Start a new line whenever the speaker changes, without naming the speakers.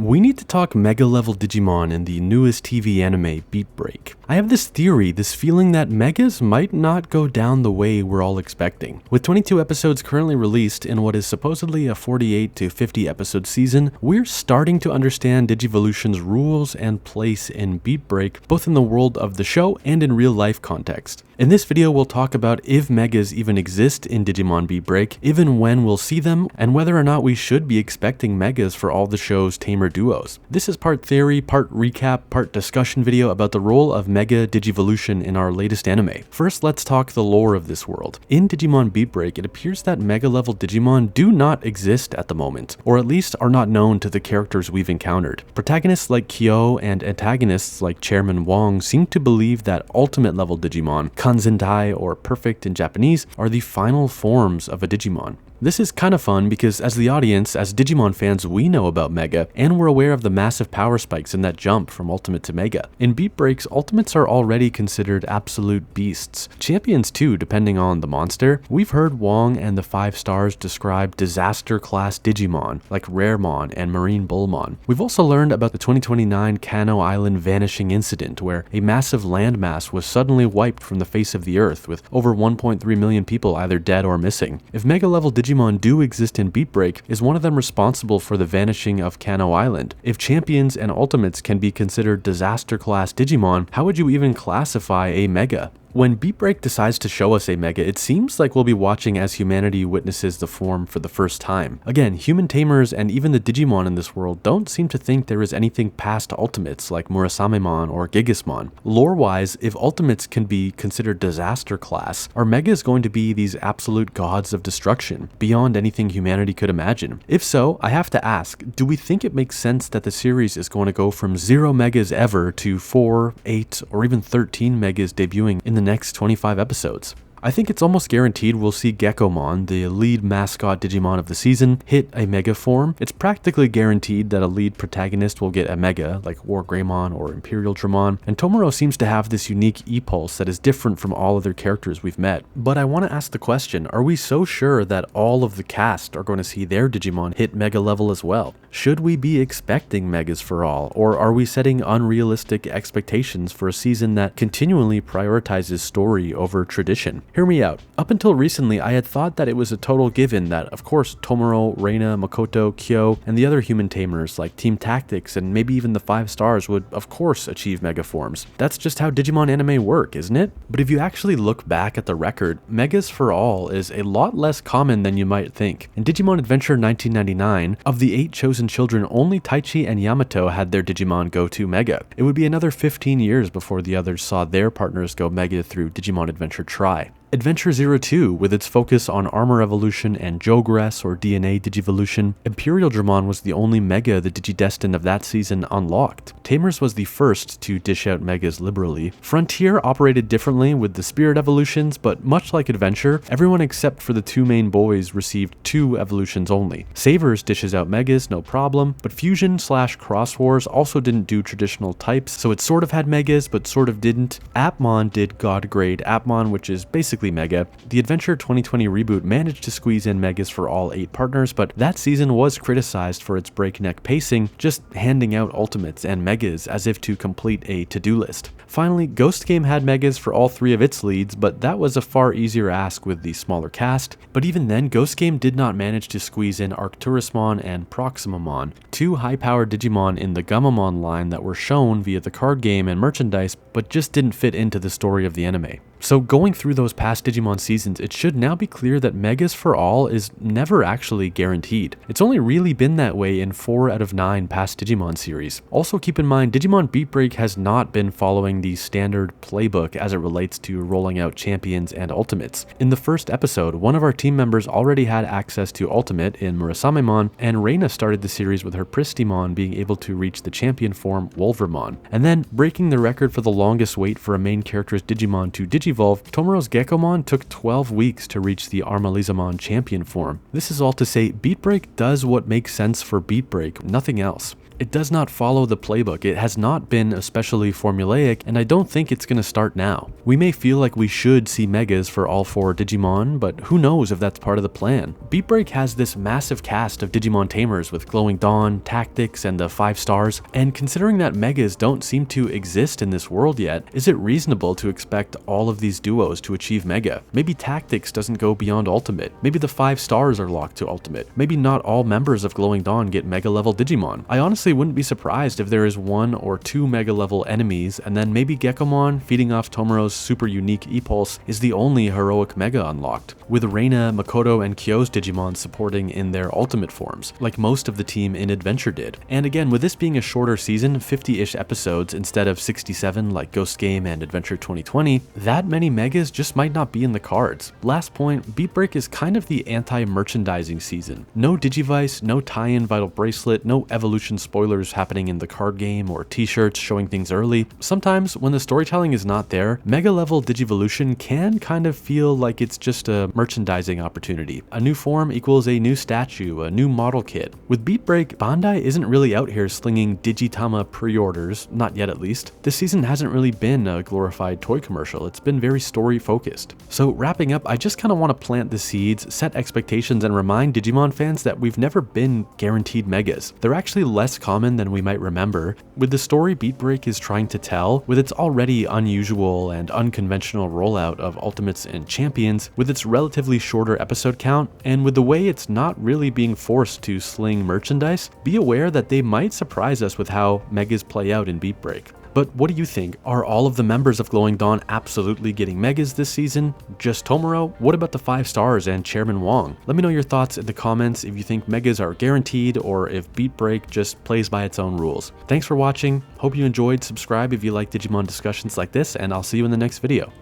We need to talk Mega Level Digimon in the newest TV anime, Beatbreak. I have this theory, this feeling that Megas might not go down the way we're all expecting. With 22 episodes currently released in what is supposedly a 48 to 50 episode season, we're starting to understand Digivolution's rules and place in Beatbreak, both in the world of the show and in real life context. In this video, we'll talk about if Megas even exist in Digimon Beatbreak, even when we'll see them, and whether or not we should be expecting Megas for all the show's Tamer duos. This is part theory, part recap, part discussion video about the role of Mega Digivolution in our latest anime. First, let's talk the lore of this world. In Digimon Beatbreak, it appears that Mega Level Digimon do not exist at the moment, or at least are not known to the characters we've encountered. Protagonists like Kyo and antagonists like Chairman Wong seem to believe that Ultimate Level Digimon, Kanzentai or Perfect in Japanese, are the final forms of a Digimon. This is kind of fun because as the audience, as Digimon fans, we know about Mega, and we're aware of the massive power spikes in that jump from Ultimate to Mega. In Beatbreaks, Ultimates are already considered absolute beasts. Champions too, depending on the monster. We've heard Wong and the 5 stars describe disaster-class Digimon, like Raremon and Marine Bullmon. We've also learned about the 2029 Kano Island vanishing incident, where a massive landmass was suddenly wiped from the face of the Earth, with over 1.3 million people either dead or missing. If Mega Level Digimon do exist in Beatbreak, is one of them responsible for the vanishing of Kano Island? If champions and ultimates can be considered disaster class Digimon, how would you even classify a Mega? When Beatbreak decides to show us a Mega, it seems like we'll be watching as humanity witnesses the form for the first time. Again, human tamers and even the Digimon in this world don't seem to think there is anything past Ultimates like Murasamemon or Gigasmon. Lore-wise, if Ultimates can be considered disaster class, are Megas going to be these absolute gods of destruction, beyond anything humanity could imagine? If so, I have to ask, do we think it makes sense that the series is going to go from 0 Megas ever to 4, 8, or even 13 Megas debuting in the next 25 episodes? I think it's almost guaranteed we'll see Geckomon, the lead mascot Digimon of the season, hit a Mega form. It's practically guaranteed that a lead protagonist will get a Mega, like War Greymon or Imperial Dramon, and Tomoro seems to have this unique E-Pulse that is different from all other characters we've met. But I want to ask the question, are we so sure that all of the cast are going to see their Digimon hit Mega level as well? Should we be expecting Megas for all, or are we setting unrealistic expectations for a season that continually prioritizes story over tradition? Hear me out. Up until recently, I had thought that it was a total given that, of course, Tomoro, Reina, Makoto, Kyo, and the other human tamers like Team Tactics and maybe even the 5 stars would, of course, achieve Mega forms. That's just how Digimon anime work, isn't it? But if you actually look back at the record, Megas for all is a lot less common than you might think. In Digimon Adventure 1999, of the 8 chosen children, only Taichi and Yamato had their Digimon go to Mega. It would be another 15 years before the others saw their partners go Mega through Digimon Adventure Tri. Adventure 02, with its focus on armor evolution and Jogress or DNA digivolution, Imperial Dramon was the only Mega the Digidestined of that season unlocked. Tamers was the first to dish out Megas liberally. Frontier operated differently with the Spirit evolutions, but much like Adventure, everyone except for the 2 main boys received 2 evolutions only. Savers dishes out Megas, no problem, but Fusion/Cross Wars also didn't do traditional types, so it sort of had Megas, but sort of didn't. Appmon did God Grade Appmon, which is basically Mega. The Adventure 2020 reboot managed to squeeze in Megas for all 8 partners, but that season was criticized for its breakneck pacing, just handing out Ultimates and Megas as if to complete a to-do list. Finally, Ghost Game had Megas for all 3 of its leads, but that was a far easier ask with the smaller cast. But even then, Ghost Game did not manage to squeeze in Arcturusmon and Proximamon, 2 high-powered Digimon in the Gammamon line that were shown via the card game and merchandise, but just didn't fit into the story of the anime. So going through those past Digimon seasons, it should now be clear that Megas for all is never actually guaranteed. It's only really been that way in 4 out of 9 past Digimon series. Also keep in mind, Digimon Beatbreak has not been following the standard playbook as it relates to rolling out champions and ultimates. In the first episode, one of our team members already had access to Ultimate in Murasamemon, and Reina started the series with her Pristimon being able to reach the champion form Wolvermon. And then, breaking the record for the longest wait for a main character's Digimon to Digivolve, Tomoro's Geckomon took 12 weeks to reach the Armalizamon champion form. This is all to say, Beatbreak does what makes sense for Beatbreak, nothing else. It does not follow the playbook. It has not been especially formulaic, and I don't think it's going to start now. We may feel like we should see Megas for all 4 Digimon, but who knows if that's part of the plan. Beatbreak has this massive cast of Digimon Tamers with Glowing Dawn, Tactics, and the 5 stars, and considering that Megas don't seem to exist in this world yet, is it reasonable to expect all of these duos to achieve Mega? Maybe Tactics doesn't go beyond Ultimate. Maybe the 5 stars are locked to Ultimate. Maybe not all members of Glowing Dawn get Mega Level Digimon. I honestly wouldn't be surprised if there is 1 or 2 Mega Level enemies, and then maybe Gekomon, feeding off Tomoro's super unique E-Pulse, is the only heroic Mega unlocked, with Reina, Makoto, and Kyo's Digimon supporting in their ultimate forms, like most of the team in Adventure did. And again, with this being a shorter season, 50-ish episodes instead of 67 like Ghost Game and Adventure 2020, that many Megas just might not be in the cards. Last point, Beatbreak is kind of the anti-merchandising season. No Digivice, no tie-in Vital Bracelet, no evolution spoilers happening in the card game or t-shirts showing things early. Sometimes when the storytelling is not there, Mega Level Digivolution can kind of feel like it's just a merchandising opportunity. A new form equals a new statue, a new model kit. With Beatbreak, Bandai isn't really out here slinging Digitama pre-orders, not yet at least. This season hasn't really been a glorified toy commercial, it's been very story focused. So wrapping up, I just kind of want to plant the seeds, set expectations, and remind Digimon fans that we've never been guaranteed Megas. They're actually less common than we might remember. With the story Beatbreak is trying to tell, with its already unusual and unconventional rollout of Ultimates and Champions, with its relatively shorter episode count, and with the way it's not really being forced to sling merchandise, be aware that they might surprise us with how Megas play out in Beatbreak. But what do you think? Are all of the members of Glowing Dawn absolutely getting Megas this season? Just Tomoro? What about the 5 stars and Chairman Wong? Let me know your thoughts in the comments if you think Megas are guaranteed or if Beatbreak just plays by its own rules. Thanks for watching. Hope you enjoyed. Subscribe if you like Digimon discussions like this, and I'll see you in the next video.